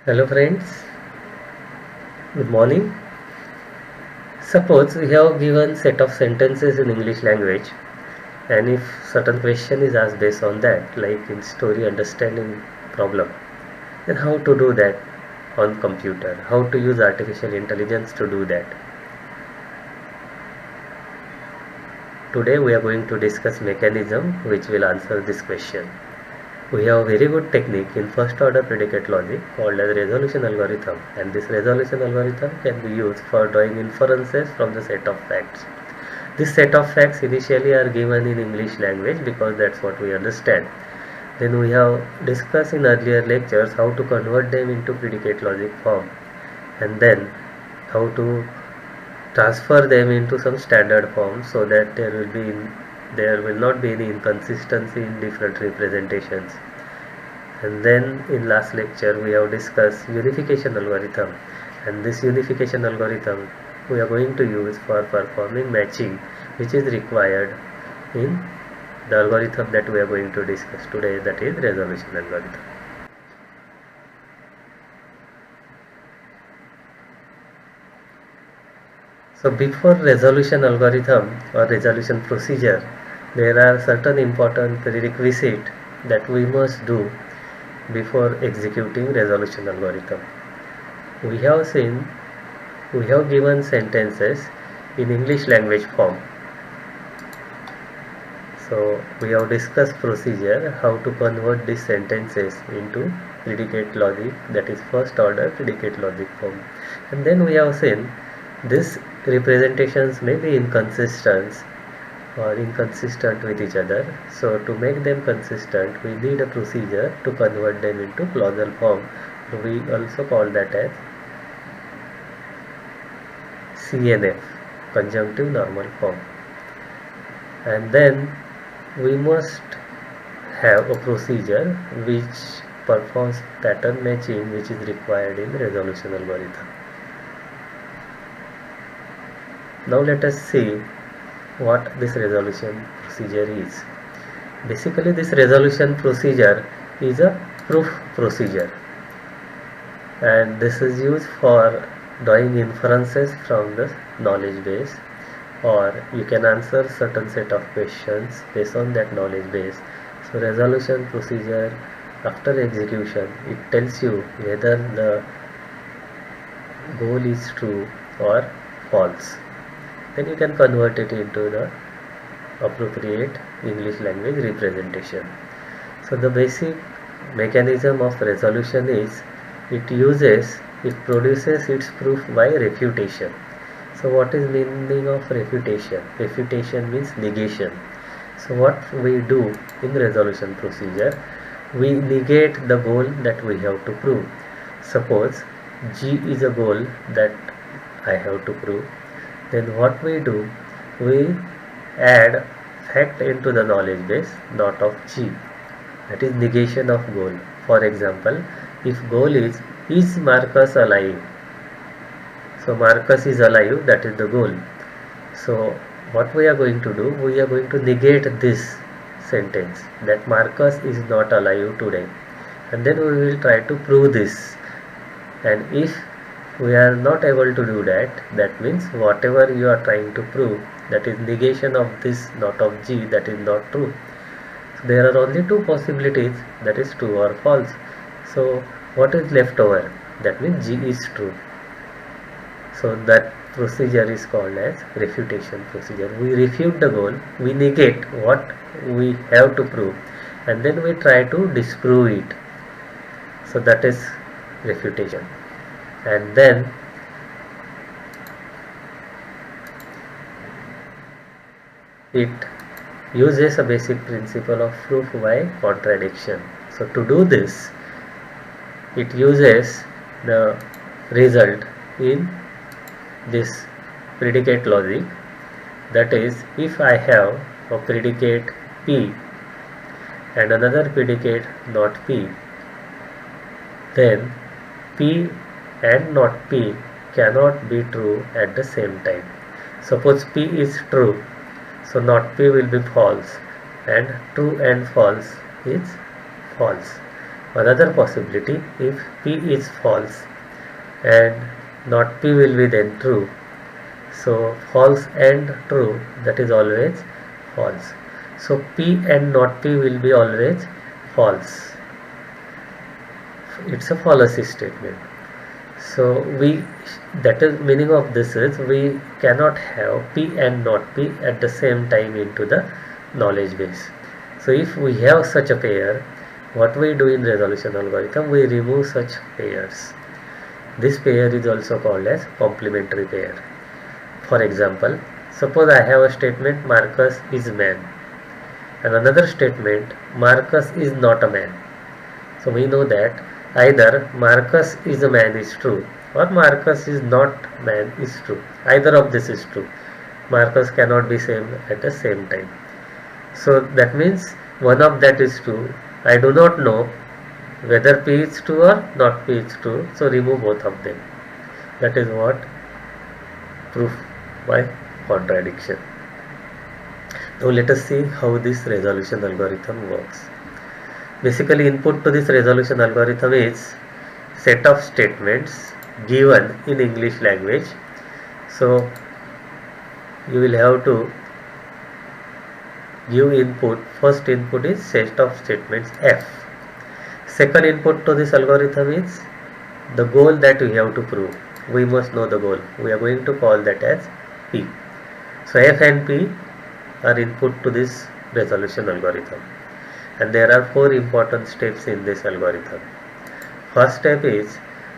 Hello friends, good morning. Suppose we have given set of sentences in English language, and if certain question is asked based on that, like in story understanding problem, then how to do that on computer, how to use artificial intelligence to do that. Today we are going to discuss mechanism which will answer this question. We have a very good technique in first order predicate logic called as resolution algorithm, and this resolution algorithm can be used for drawing inferences from the set of facts. This set of facts initially are given in English language because that's what we understand. Then we have discussed in earlier lectures how to convert them into predicate logic form, and then how to transfer them into some standard form so that there will not be any inconsistency in different representations. And then in last lecture we have discussed unification algorithm, and this unification algorithm we are going to use for performing matching which is required in the algorithm that we are going to discuss today, that is resolution algorithm. So before resolution algorithm or resolution procedure, there are certain important prerequisites that we must do before executing resolution algorithm. We have seen, we have given sentences in English language form. So we have discussed procedure how to convert these sentences into predicate logic, that is first order predicate logic form. And then we have seen these representations may be inconsistent or inconsistent with each other. So to make them consistent, we need a procedure to convert them into clausal form. We also call that as CNF, conjunctive normal form. And then we must have a procedure which performs pattern matching which is required in resolution algorithm. Now let us see what this resolution procedure is. Basically this resolution procedure is a proof procedure, and this is used for drawing inferences from the knowledge base, or you can answer certain set of questions based on that knowledge base. So resolution procedure, after execution, it tells you whether the goal is true or false. Then you can convert it into the appropriate English language representation. So the basic mechanism of resolution is it produces its proof by refutation. So what is meaning of refutation? Refutation means negation. So what we do in resolution procedure, we negate the goal that we have to prove. Suppose G is a goal that I have to prove. Then what we do, we add fact into the knowledge base, not of G. That is negation of goal. For example, if goal is Marcus alive? So Marcus is alive, that is the goal. So what we are going to do, we are going to negate this sentence that Marcus is not alive today, and then we will try to prove this. And if we are not able to do that, that means whatever you are trying to prove, that is negation of this, not of G, that is not true. So there are only two possibilities, that is true or false. So what is left over? That means G is true. So that procedure is called as refutation procedure. We refute the goal, we negate what we have to prove, and then we try to disprove it. So that is refutation. And then it uses a basic principle of proof by contradiction. So to do this, it uses the result in this predicate logic, that is, if I have a predicate P and another predicate not P, then P and not P cannot be true at the same time. Suppose P is true, so not P will be false, and true and false is false. Another possibility, if P is false and not P will be then true. So false and true, that is always false. So P and not P will be always false. It's a fallacy statement. So we, that is meaning of this is we cannot have P and not P at the same time into the knowledge base. So if we have such a pair, what we do in resolution algorithm, we remove such pairs. This pair is also called as complementary pair. For example, suppose I have a statement Marcus is man and another statement Marcus is not a man. So we know that either Marcus is a man is true or Marcus is not man is true. Either of this is true. Marcus cannot be same at the same time. So that means one of that is true. I do not know whether P is true or not P is true. So remove both of them. That is what proof by contradiction. Now let us see how this resolution algorithm works. Basically, input to this resolution algorithm is set of statements given in English language. So you will have to give input. First input is set of statements F. Second input to this algorithm is the goal that we have to prove. We must know the goal. We are going to call that as P. So F and P are input to this resolution algorithm. And there are 4 important steps in this algorithm. First step is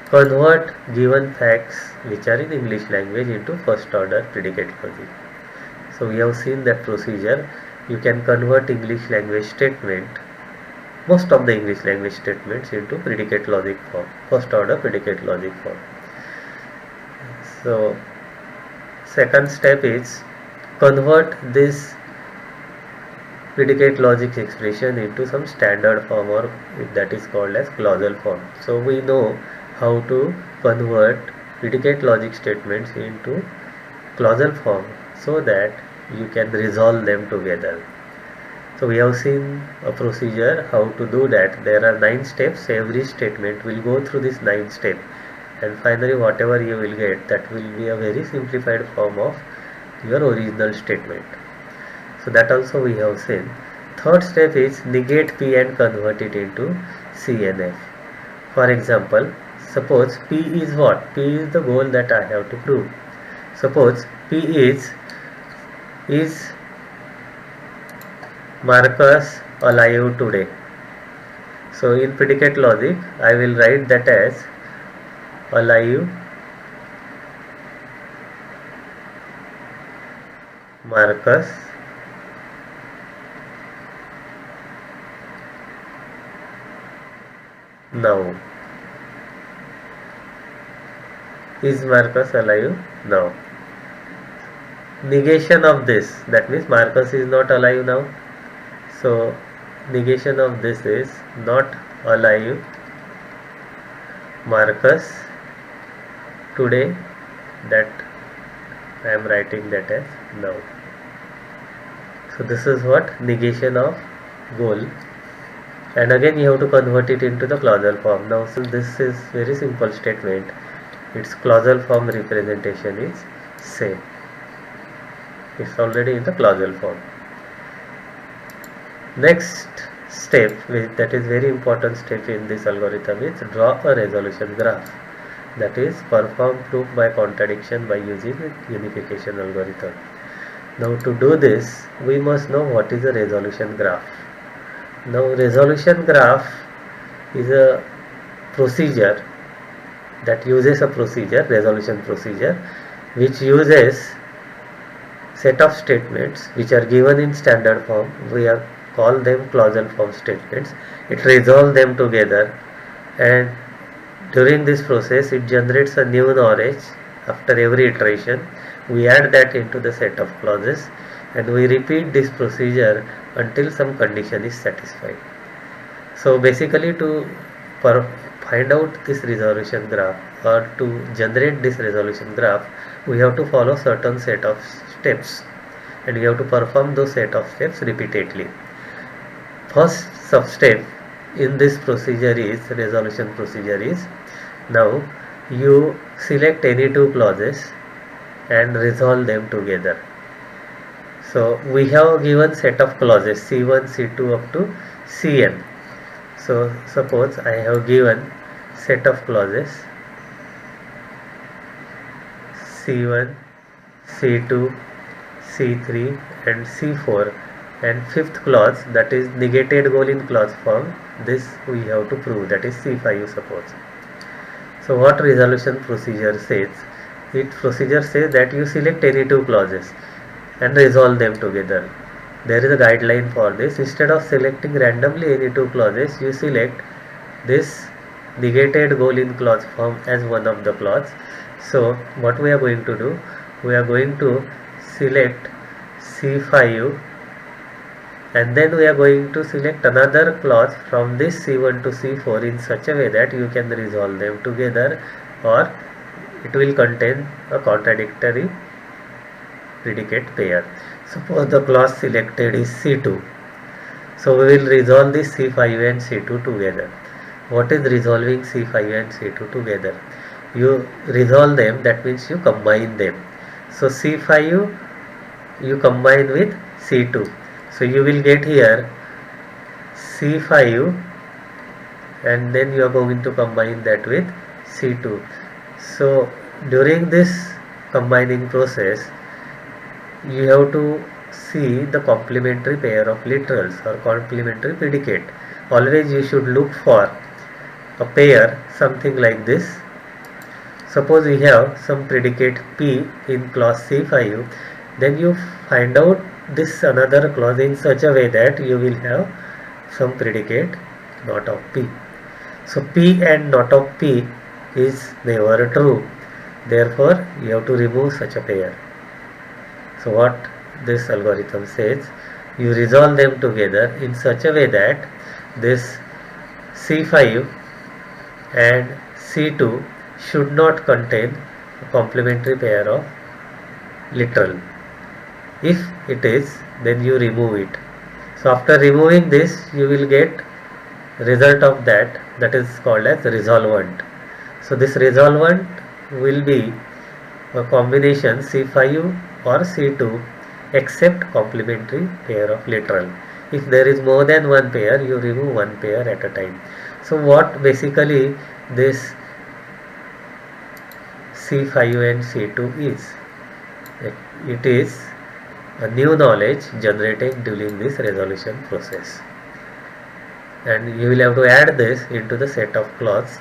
convert given facts which are in English language into first order predicate logic. So we have seen that procedure. You can convert English language statement, most of the English language statements, into predicate logic form, first order predicate logic form. So second step is convert this predicate logic expression into some standard form, or that is called as clausal form. So we know how to convert predicate logic statements into clausal form so that you can resolve them together. So we have seen a procedure how to do that. There are 9 steps. Every statement will go through this 9 steps, and finally whatever you will get, that will be a very simplified form of your original statement. So that also we have seen. Third step is negate P and convert it into C and F. For example, suppose P is what? P is the goal that I have to prove. Suppose P is Marcus alive today. So in predicate logic, I will write that as alive Marcus now. Is Marcus alive now? Negation of this, that means Marcus is not alive now. So negation of this is not alive Marcus today, that I am writing that as now. So this is what negation of goal, and again you have to convert it into the clausal form. Now so this is very simple statement. Its clausal form representation is same. It's already in the clausal form. Next step, that is very important step in this algorithm, is draw a resolution graph. That is perform proof by contradiction by using unification algorithm. Now to do this, we must know what is a resolution graph. Now resolution graph is a procedure that uses a procedure, resolution procedure, which uses set of statements which are given in standard form. We are call them clausal form statements. It resolves them together, and during this process it generates a new knowledge. After every iteration we add that into the set of clauses, and we repeat this procedure until some condition is satisfied. So basically, to find out this resolution graph, or to generate this resolution graph, we have to follow certain set of steps, and we have to perform those set of steps repeatedly. First sub step in this procedure is, resolution procedure is, now you select any two clauses and resolve them together. So we have given set of clauses C1, C2 up to Cn. So suppose I have given set of clauses C1, C2, C3 and C4, and fifth clause, that is negated goal in clause form, this we have to prove, that is C5 suppose. So what resolution procedure says? It procedure says that you select any two clauses and resolve them together. There is a guideline for this. Instead of selecting randomly any two clauses, you select this negated goal in clause form as one of the clause. So what we are going to do? We are going to select C5 and then we are going to select another clause from this C1 to C4 in such a way that you can resolve them together, or it will contain a contradictory predicate pair. Suppose the clause selected is C2. So we will resolve this C5 and C2 together. What is resolving C5 and C2 together? You resolve them, that means you combine them. So C5 you combine with C2. So you will get here C5 and then you are going to combine that with C2. So during this combining process, you have to see the complementary pair of literals or complementary predicate. Always you should look for a pair something like this. Suppose we have some predicate P in clause C5, then you find out this another clause in such a way that you will have some predicate not of P. So P and not of P is never true. Therefore, you have to remove such a pair. So what this algorithm says, you resolve them together in such a way that this C5 and C2 should not contain a complementary pair of literal. If it is, then you remove it. So after removing this, you will get result of that, that is called as resolvent. So this resolvent will be a combination C5 or C2 except complementary pair of literal. If there is more than one pair, you remove one pair at a time. So what basically this C5 and C2 is? It is a new knowledge generated during this resolution process, and you will have to add this into the set of clause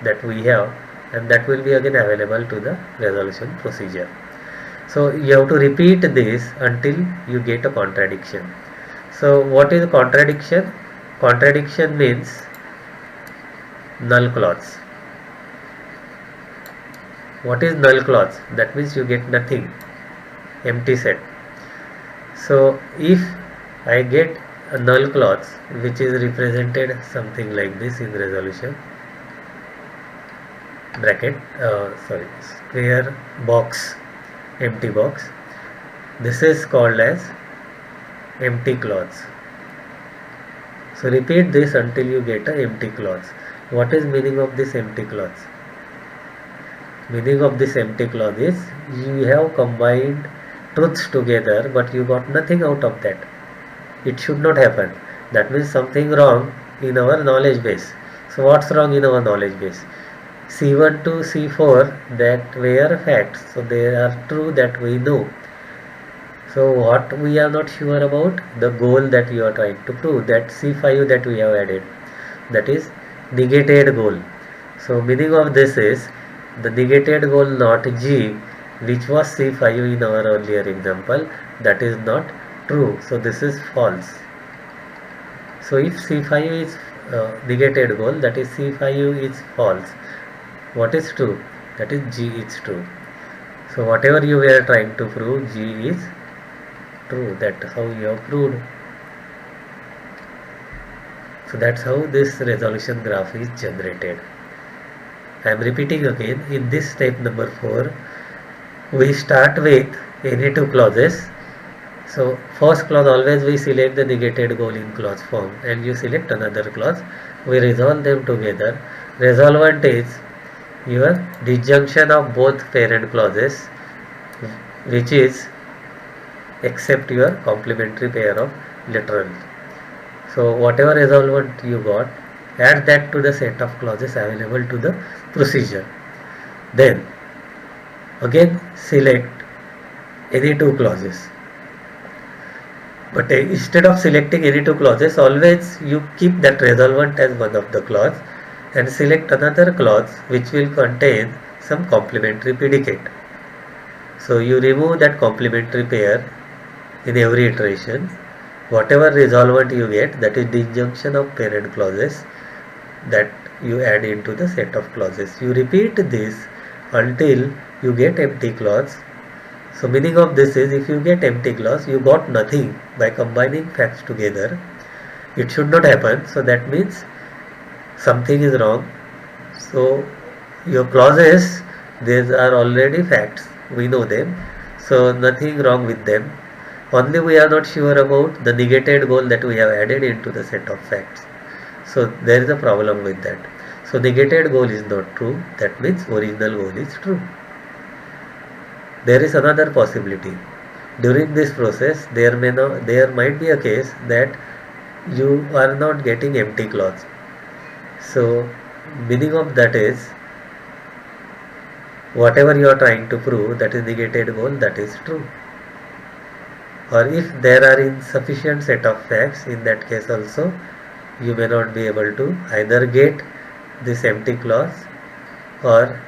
that we have, and that will be again available to the resolution procedure. So you have to repeat this until you get a contradiction. So what is contradiction? Contradiction means null clause. What is null clause? That means you get nothing, empty set. So if I get a null clause which is represented something like this in resolution, bracket, square box, empty box, this is called as empty clause. So repeat this until you get an empty clause. What is meaning of this empty clause? Meaning of this empty clause is you have combined truths together but you got nothing out of that. It should not happen. That means something wrong in our knowledge base. So what's wrong in our knowledge base? C1 to C4 that were facts, so they are true, that we know. So what we are not sure about? The goal that you are trying to prove, that C5 that we have added, that is negated goal. So meaning of this is the negated goal not G, which was C5 in our earlier example, that is not true. So this is false. So if C5 is negated goal, that is C5 is false. What is true? That is G is true. So whatever you were trying to prove, G is true. That's how you have proved. So that's how this resolution graph is generated. I am repeating again. In this step number 4, we start with any two clauses, So first clause, always we select the negated goal in clause form and you select another clause, we resolve them together. Resolvent is your disjunction of both parent clauses, which is except your complementary pair of literals. So whatever resolvent you got, add that to the set of clauses available to the procedure. Then again select any two clauses. But instead of selecting any two clauses, always you keep that resolvent as one of the clause and select another clause which will contain some complementary predicate. So you remove that complementary pair in every iteration. Whatever resolvent you get, that is disjunction of parent clauses, that you add into the set of clauses. You repeat this until you get empty clause. So meaning of this is, if you get empty clause, you got nothing by combining facts together. It should not happen. So that means something is wrong. So your clauses, these are already facts. We know them. So nothing wrong with them. Only we are not sure about the negated goal that we have added into the set of facts. So there is a problem with that. So negated goal is not true. That means original goal is true. There is another possibility. During this process, there might be a case that you are not getting empty clause. So meaning of that is, whatever you are trying to prove, that is negated goal, that is true. Or if there are insufficient set of facts, in that case also you may not be able to either get this empty clause, or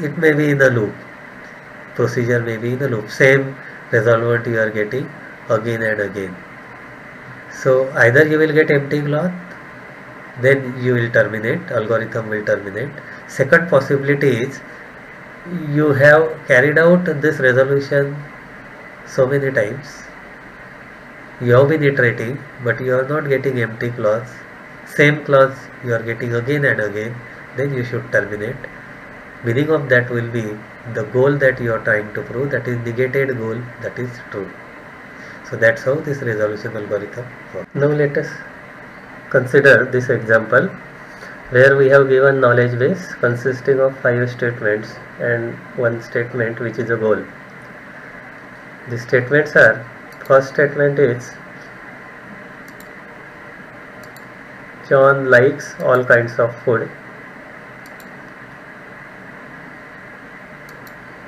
it may be in a loop. Procedure may be in a loop. Same resolvent you are getting again and again. So either you will get empty clause, then you will terminate, algorithm will terminate. Second possibility is, you have carried out this resolution so many times, you have been iterating, but you are not getting empty clause, same clause you are getting again and again, then you should terminate. Meaning of that will be, the goal that you are trying to prove, that is negated goal, that is true. So that's how this resolution algorithm works. Now let us consider this example where we have given knowledge base consisting of 5 statements and one statement which is a goal. The statements are, first statement is John likes all kinds of food.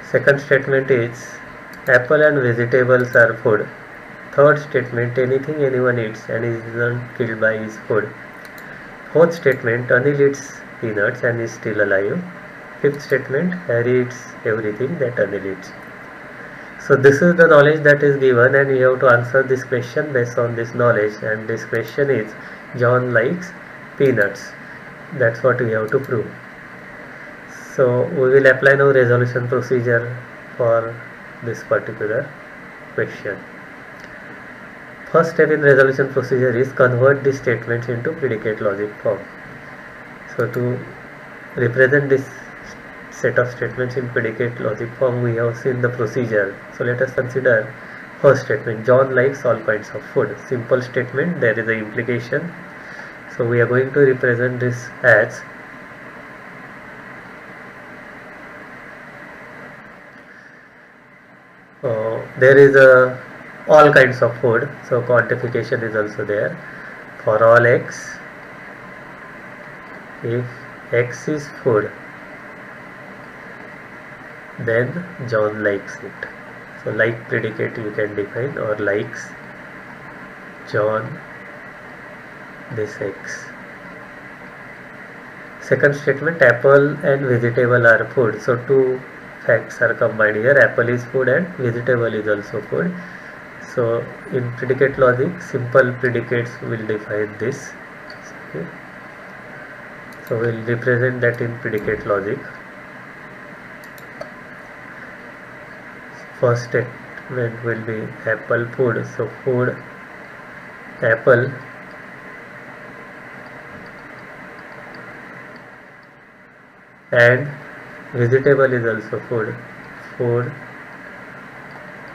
Second statement is apple and vegetables are food. Third statement, anything anyone eats and isn't killed by is food. Fourth statement, Anil eats peanuts and is still alive. Fifth statement, Harry eats everything that Anil eats. So this is the knowledge that is given, and you have to answer this question based on this knowledge, and this question is John likes peanuts. That's what we have to prove. So we will apply now resolution procedure for this particular question. First step in resolution procedure is convert these statements into predicate logic form. So to represent this set of statements in predicate logic form, we have seen the procedure. So let us consider first statement, John likes all kinds of food. Simple statement, there is an implication. So we are going to represent this as there is a all kinds of food, so quantification is also there. For all x, if x is food, then John likes it. So like predicate you can define, or likes John this x. Second statement, apple and vegetable are food. So two facts are combined here, apple is food and vegetable is also food. So in predicate logic, simple predicates will define this. Okay. So we'll represent that in predicate logic. First statement will be apple food. So food apple, and vegetable is also food, food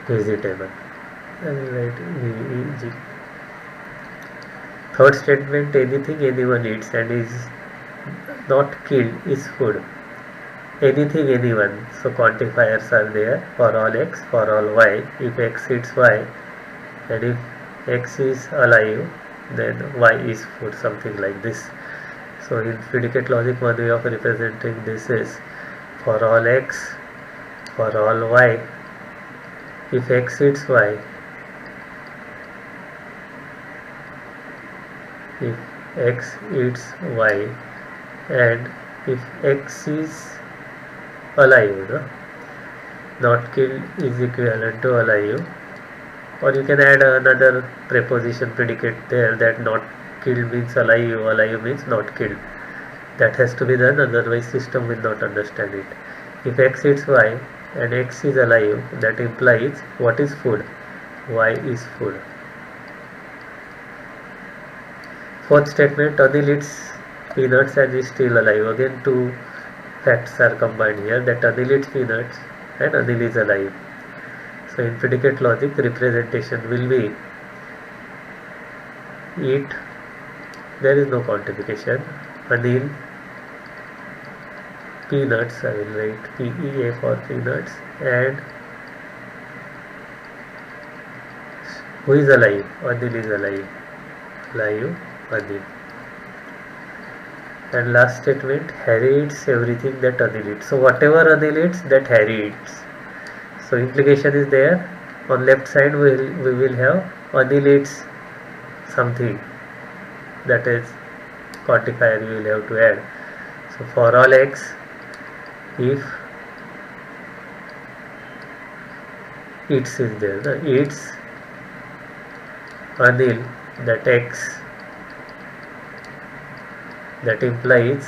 vegetable. I will write VEG. Third statement, anything anyone eats and is not killed is food. Anything anyone, so quantifiers are there for all x, for all y. If x eats y and if x is alive, then y is food, something like this. So in predicate logic, one way of representing this is for all x, for all y, if x eats y, if x eats y, and if x is alive, no? Not killed is equivalent to alive, or you can add another preposition predicate there, that not killed means alive, alive means not killed. That has to be done, otherwise system will not understand it. If x eats y and x is alive, that implies what is food? Y is food. Fourth statement, Anil eats peanuts and is still alive. Again, two facts are combined here, that Anil eats peanuts and Anil is alive. So in predicate logic, representation will be eat, there is no quantification, Anil, peanuts, I will write PEA for peanuts, and who is alive? Anil is alive. Alive, Anil. And last statement, Harry eats everything that Anil eats. So whatever Anil eats, that Harry eats. So implication is there. On left side we will have Anil eats something, that is quantifier we will have to add. So for all x, if eats is there, the eats Anil, that x, that implies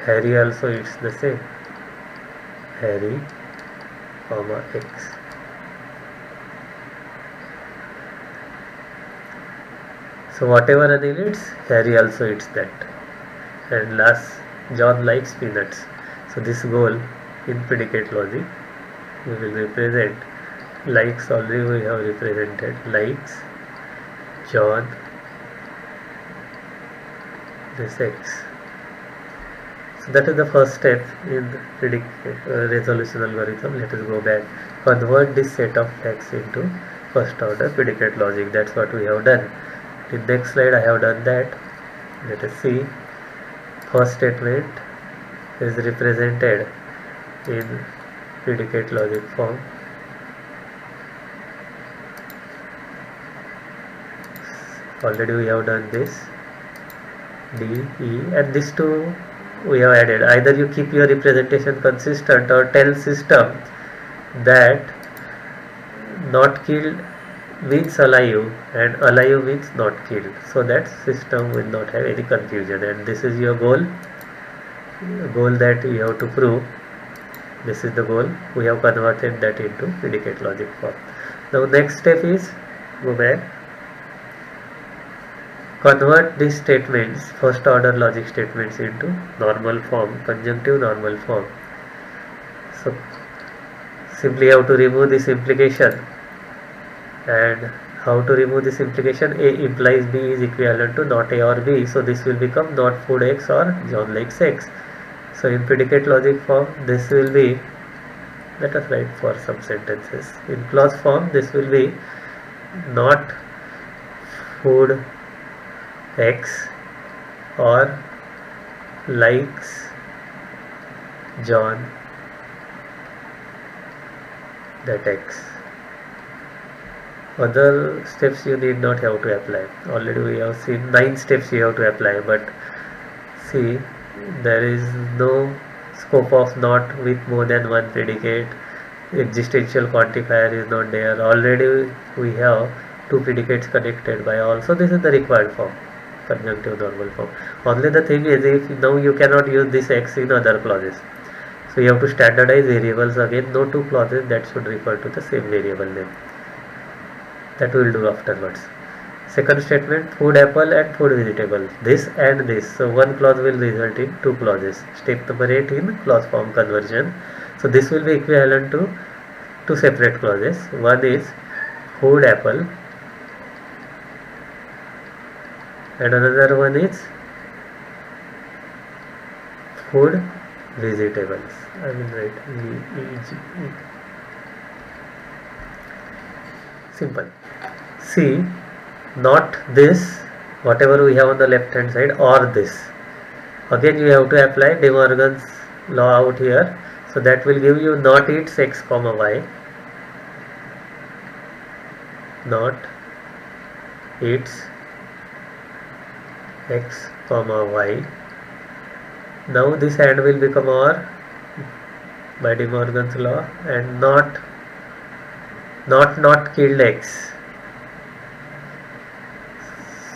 Harry also eats the same, Harry comma x. So whatever Anil eats, Harry also eats that. And last, John likes peanuts. So this goal in predicate logic, we will represent likes, already we have represented likes John, this x. So that is the first step in the resolution algorithm. Let us go back. Convert this set of facts into first order predicate logic. That's what we have done. In the next slide I have done that. Let us see. First statement is represented in predicate logic form. Already we have done this. D, E, and these two we have added. Either you keep your representation consistent or tell system that not killed means alive and alive means not killed, so that system will not have any confusion. And this is your goal that you have to prove. This is the goal. We have converted that into predicate logic form. Now next step is, go back, convert these statements, first order logic statements, into normal form, conjunctive normal form. So simply have to remove this implication. And how to remove this implication? A implies B is equivalent to not A or B, so this will become not food X or John likes X. So in predicate logic form, this will be, let us write for some sentences. In clause form, this will be not food X or likes John that X. Other steps you need not have to apply. Already we have seen 9 steps you have to apply, but see, there is no scope of not with more than one predicate. Existential quantifier is not there. Already we have 2 predicates connected by all. So this is the required form, conjunctive normal form. Only the thing is, if now you cannot use this X in other clauses, so you have to standardize variables again. No 2 clauses that should refer to the same variable name. That we will do afterwards. Second statement, food apple and food vegetable, this and this. So one clause will result in 2 clauses. Step number 8 in clause form conversion. So this will be equivalent to two separate clauses. One is food apple and another one is food vegetables. I will write VEGE. Simple. See, not this, whatever we have on the left hand side, or this. Again you have to apply De Morgan's law out here. So that will give you not its x comma y, not its x comma y. Now this and will become or by De Morgan's law, and not killed x.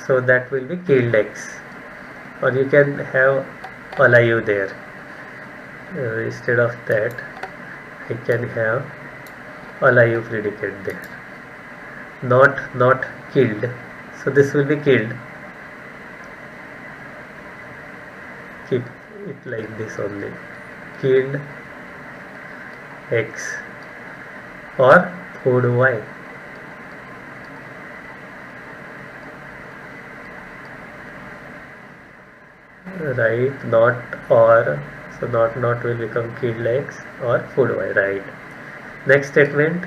So that will be killed x, or you can have alive there. Instead of that, I can have alive predicate there. Not killed. So this will be killed. Keep it like this only. Killed x or food y. Right, not or. So not will become killed x or food y, right. Next statement,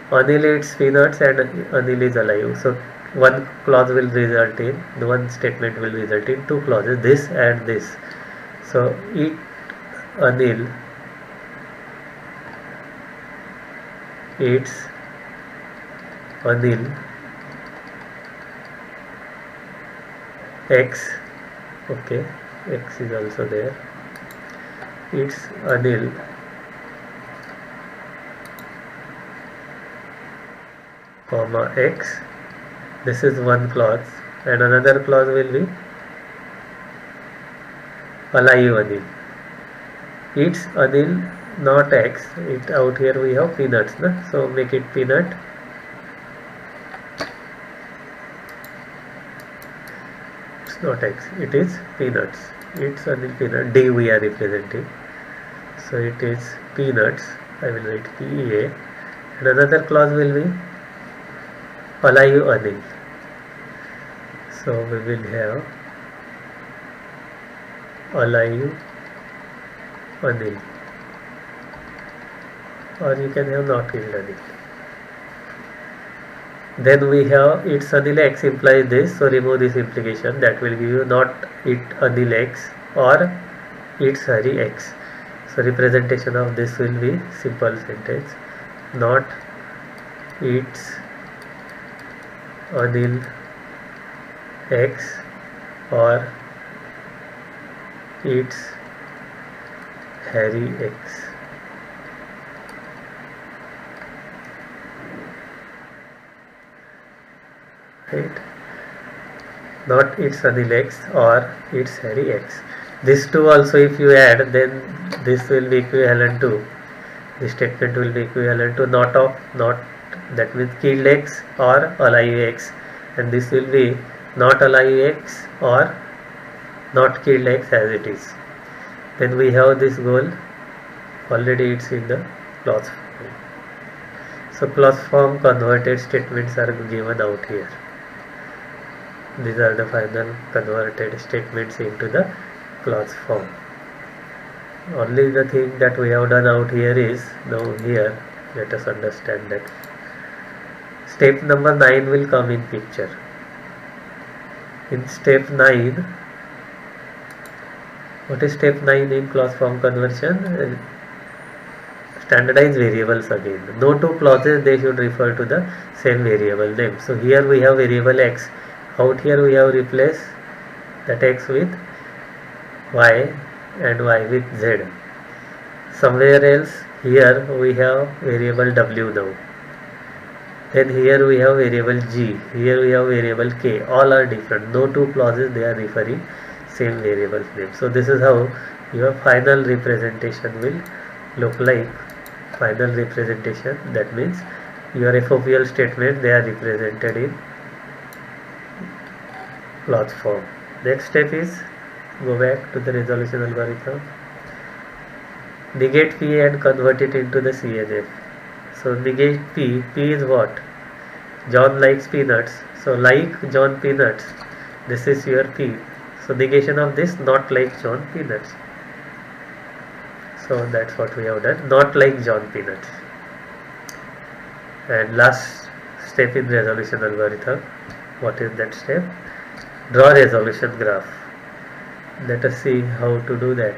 Anil eats peanuts and Anil is alive. So one clause will result in, one statement will result in two clauses, this and this. So eat Anil eats Anil x, okay, x is also there. It's Anil comma x. This is one clause, and another clause will be alive Anil. It's Anil not x. It out here we have peanuts, na? So make it peanut. It's not x. It is peanuts. It's Anil peanut. D we are representing. So it is peanuts. I will write PEA. And another clause will be alive Anil. So we will have alive Anil, or you can have not killed Anil. Then we have its Anil x implies this, so remove this implication. That will give you not it Anil x or its Hari x. So representation of this will be simple sentence, not its Anil x or its Hari x. Right, not its Anil x or its Hari x. This two also if you add, then this will be equivalent to, this statement will be equivalent to not of, not, that means killed x or alive x, and this will be not alive x or not killed x as it is. Then we have this goal, already it's in the clause form. So clause form converted statements are given out here. These are the final converted statements into the clause form. Only the thing that we have done out here is, now here let us understand that step number 9 will come in picture. In step 9, what is step 9 in clause form conversion? Standardized variables again. No two clauses, they should refer to the same variable name. So here we have variable x. Out here we have replaced that x with y and y with z. Somewhere else here we have variable w now. Then here we have variable g. Here we have variable k. All are different. No two clauses, they are referring same variable name. So this is how your final representation will look like. Final representation, that means your FOPL statement, they are represented in clause form. Next step is go back to the resolution algorithm. negate P and convert it into the CNF. So negate P. P is what? John likes peanuts. So like John peanuts. This is your P. So negation of this, not like John peanuts. So that's what we have done. Not like John peanuts. And last step in resolution algorithm. What is that step? Draw resolution graph. Let us see how to do that.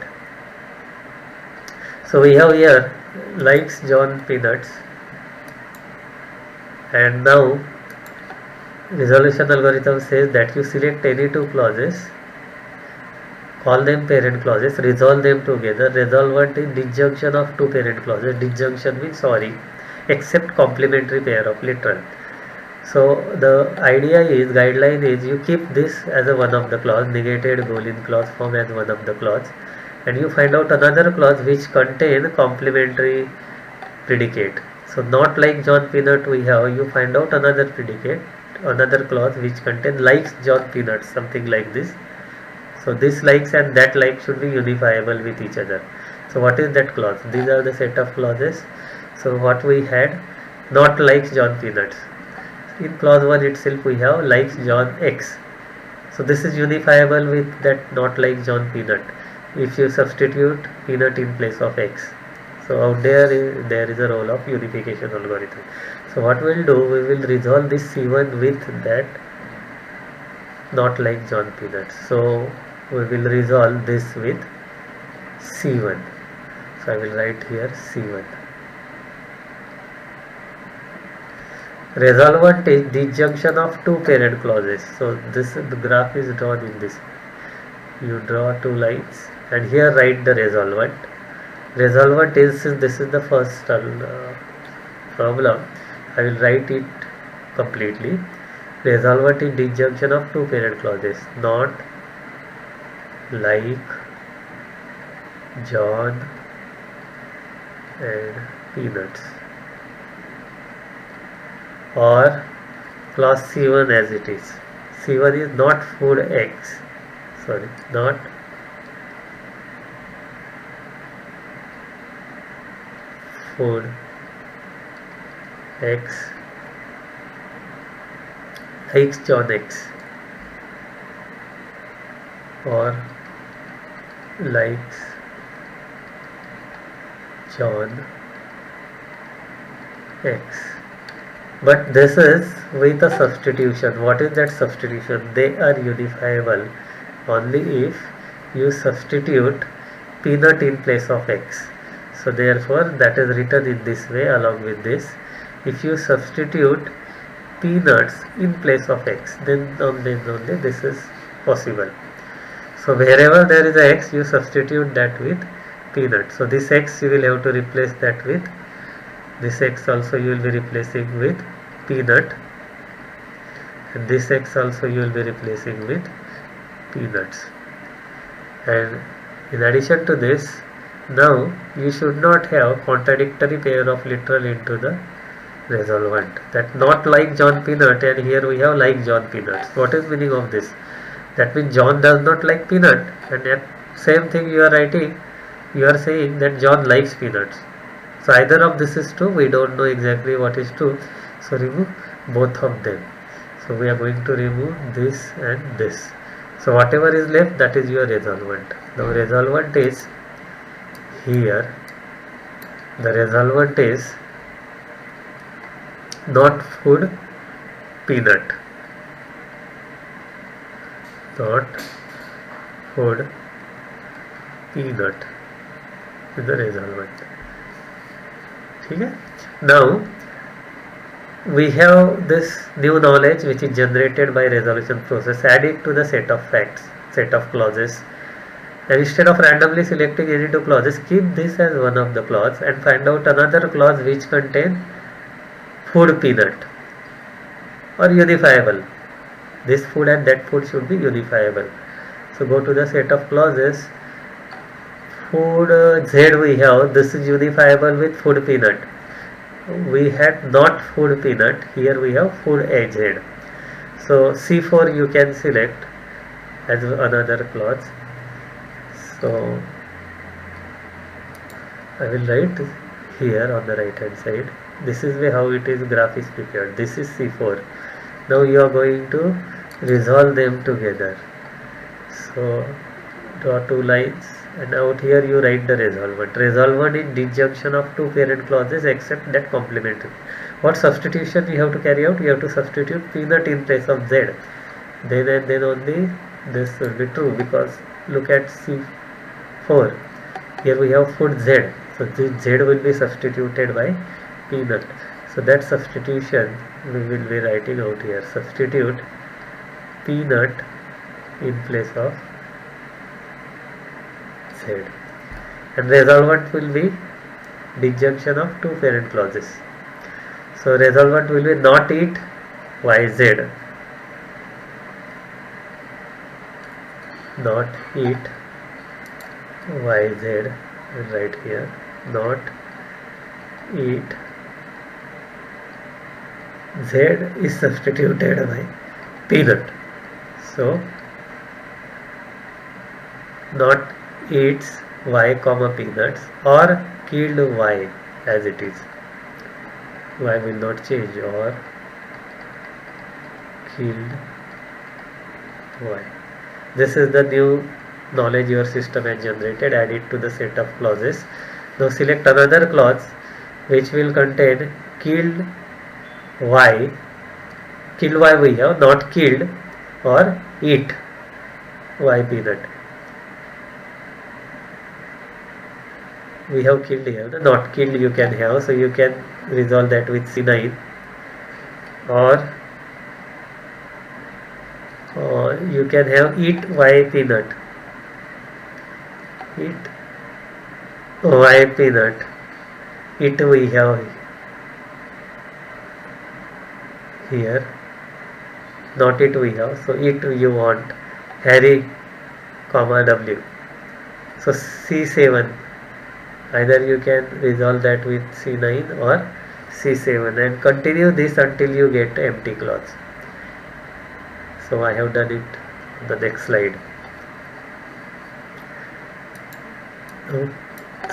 So we have here likes John peanuts, and now resolution algorithm says that you select any two clauses, call them parent clauses, resolve them together. Resolvent is disjunction of two parent clauses. Disjunction means sorry, except complementary pair of literal. So the idea is, guideline is, you keep this as a one of the clause, negated Boolean clause form as one of the clause, and you find out another clause which contain complementary predicate. So not like John peanut we have, you find out another predicate, another clause which contain likes John peanut, something like this. So this likes and that like should be unifiable with each other. So what is that clause? These are the set of clauses. So what we had, not likes John peanuts. In clause 1 itself we have likes John X. So this is unifiable with that not like John peanut if you substitute peanut in place of X. So out there is a role of unification algorithm. So what we'll do, we will resolve this C1 with that not like John peanuts. So we will resolve this with C1. So I will write here C1. Resolvent is disjunction of two parent clauses. So this, the graph is drawn in this. You draw two lines and here write the resolvent. Resolvent is, since this is the first problem, I will write it completely. Resolvent is disjunction of two parent clauses, not like John and peanuts, or clause C1 as it is. C1 is not food X, sorry, not food X likes John X, or likes John X. But this is with a substitution. What is that substitution? They are unifiable only if you substitute peanut in place of X. So therefore that is written in this way along with this. If you substitute peanuts in place of X, then only this is possible. So wherever there is a X, you substitute that with peanut. So this X you will have to replace that with this X, also you will be replacing with peanut, and this X also you will be replacing with peanuts. And in addition to this, now you should not have contradictory pair of literal into the resolvent. That not like John peanut, and here we have like John peanuts. What is meaning of this? That means John does not like peanut, and yet same thing you are writing, you are saying that John likes peanuts. So either of this is true, we don't know exactly what is true. So remove both of them. So we are going to remove this and this. So whatever is left, that is your resolvent. Now resolvent is here. The resolvent is not food peanut. Not food peanut is the resolvent. Okay? Now we have this new knowledge which is generated by resolution process. Add it to the set of facts, set of clauses, and instead of randomly selecting any two clauses, keep this as one of the clause and find out another clause which contain food peanut or unifiable. This food and that food should be unifiable. So go to the set of clauses. Food Z we have, this is unifiable with food peanut. We had not food peanut, here we have food AZ. So C4 you can select as another clause. So I will write here on the right hand side. This is way how it is graph is prepared. This is C4. Now you are going to resolve them together. So draw two lines, and out here you write the resolvent. Resolvent is disjunction of two parent clauses except that complementary. What substitution you have to carry out? You have to substitute peanut in place of z. Then and then only this will be true, because look at C4. Here we have food z. So this z will be substituted by peanut. So that substitution we will be writing out here. Substitute peanut in place of z. And resolvent will be disjunction of two parent clauses. So resolvent will be not eat yz. Not eat yz, right here. Not eat z is substituted by peanut. So not eats y comma peanuts, or killed y as it is. Y will not change, or killed y. This is the new knowledge your system has generated. Add it to the set of clauses. Now select another clause which will contain killed y. Killed y we have, not killed, or eat y peanut. We have killed here, the not killed you can have, so you can resolve that with C9, or you can have eat y peanut. Eat y peanut. It we have here, not it we have, so it you want Harry comma W. So C7, either you can resolve that with C9 or C7, and continue this until you get empty clause. So I have done it on the next slide.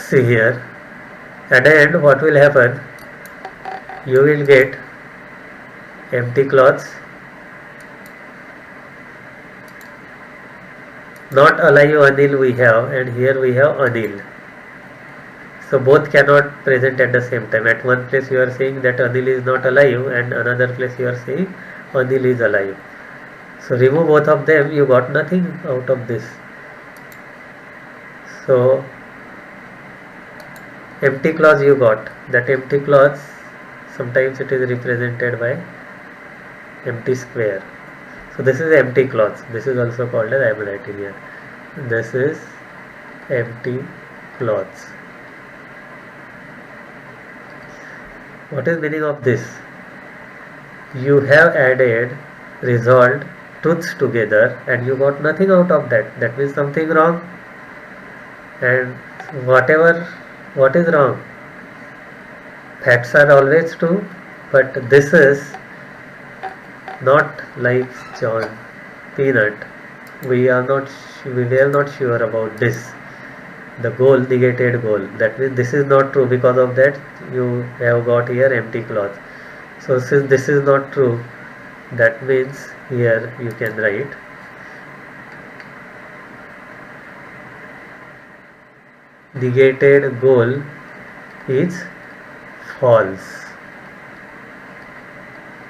See here, at the end what will happen? You will get empty clause. Not alive Anil we have, and here we have Anil. So both cannot present at the same time. At one place you are saying that Anil is not alive, and another place you are saying Anil is alive. So remove both of them, you got nothing out of this. So empty clause you got. That empty clause, sometimes it is represented by empty square. So this is empty clause. This is also called as, I am writing here, this is empty clause. What is meaning of this? You have added, resolved truths together, and you got nothing out of that. That means something wrong. And what is wrong? Facts are always true, but this is not like John Peanut. We are not sure about this. The goal, negated goal. That means this is not true. Because of that, you have got here empty clause. So since this is not true, that means here you can write negated goal is false.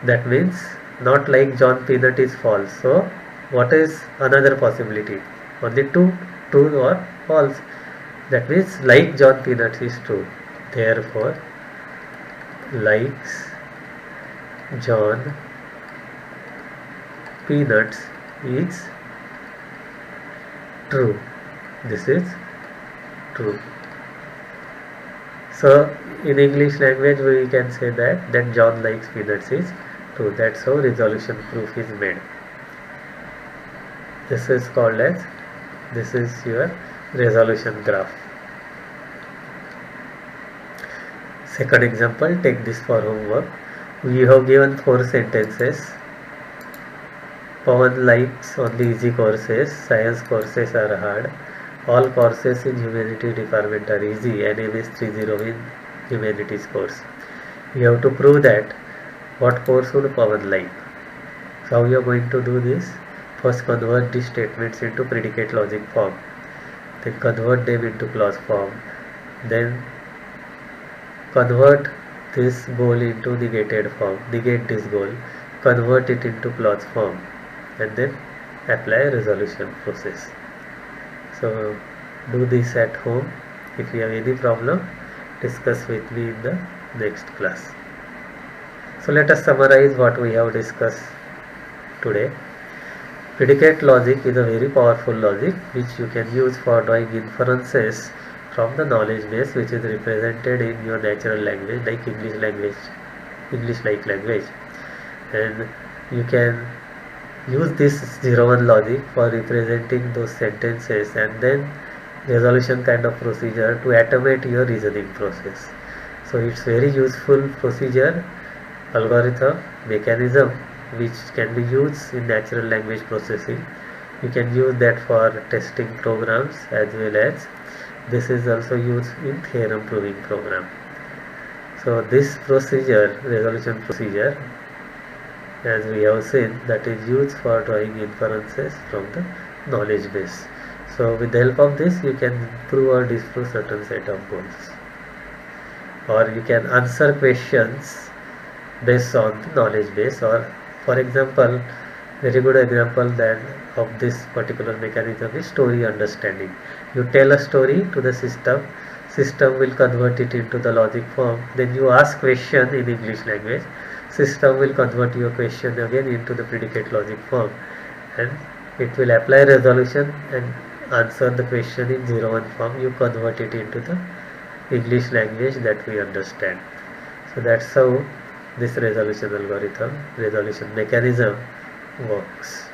That means not like John Peanut is false. So what is another possibility? Only two, true or false. That means like John Peanut is true. Therefore likes John Peanuts is true. This is true. So in English language we can say that John likes peanuts is true. That's how resolution proof is made. This is called as, this is your resolution graph. Second example, take this for homework. We have given 4 sentences. Pawan likes only easy courses, science courses are hard. all courses in humanity department are easy and aim is 30 in humanities course. You have to prove that what course would Pawan like. So how you are going to do this? First convert these statements into predicate logic form. Then convert them into clause form. Then convert this goal into negated form. Negate this goal. Convert it into clause form. And then apply resolution process. So do this at home. If you have any problem, discuss with me in the next class. So let us summarize what we have discussed today. Predicate logic is a very powerful logic which you can use for drawing inferences from the knowledge base which is represented in your natural language like English like language, and you can use this 0-1 logic for representing those sentences and then resolution kind of procedure to automate your reasoning process. So it's very useful procedure, algorithm, mechanism which can be used in natural language processing. You can use that for testing programs as well as this is also used in theorem proving program. So this procedure, resolution procedure, as we have seen, that is used for drawing inferences from the knowledge base. So with the help of this you can prove or disprove certain set of goals, or you can answer questions based on the knowledge base. Or for example, very good example that of this particular mechanism is story understanding. You tell a story to the system will convert it into the logic form, then you ask question in English language, system will convert your question again into the predicate logic form, and it will apply resolution and answer the question in 0-1 form. You convert it into the English language that we understand. So that's how this resolution algorithm, resolution mechanism works.